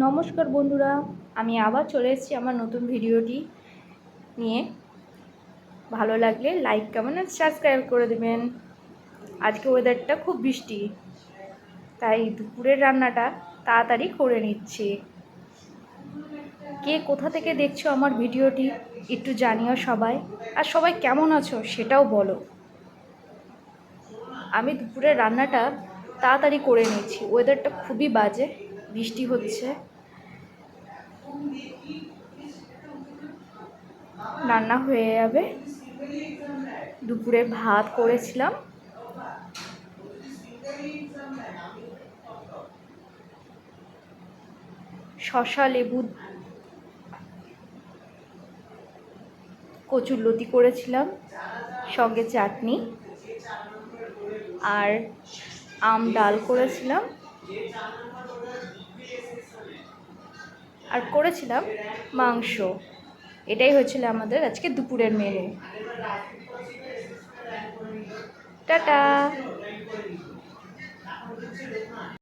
নমস্কার বন্ধুরা, আমি আবার চলে এসেছি আমার নতুন ভিডিওটি নিয়ে। ভালো লাগলে লাইক কমেন্ট আর সাবস্ক্রাইব করে দেবেন। আজকে ওয়েদারটা খুব বৃষ্টি, তাই দুপুরের রান্নাটা তাড়াতাড়ি করে নিচ্ছি। কে কোথা থেকে দেখছো আমার ভিডিওটি একটু জানিও সবাই, আর সবাই কেমন আছো সেটাও বলো। আমি দুপুরের রান্নাটা তাড়াতাড়ি করে নিচ্ছি, ওয়েদারটা খুবই বাজে, বৃষ্টি হচ্ছে। রান্না হয়ে যাবে। দুপুরে ভাত করেছিলাম, শসা লেবু কচুরলতি করেছিলাম, সঙ্গে চাটনি আর আম ডাল করেছিলাম, আর করেছিলাম মাংস। এটাই হয়েছিল আমাদের আজকে দুপুরের মেনু। টাটা।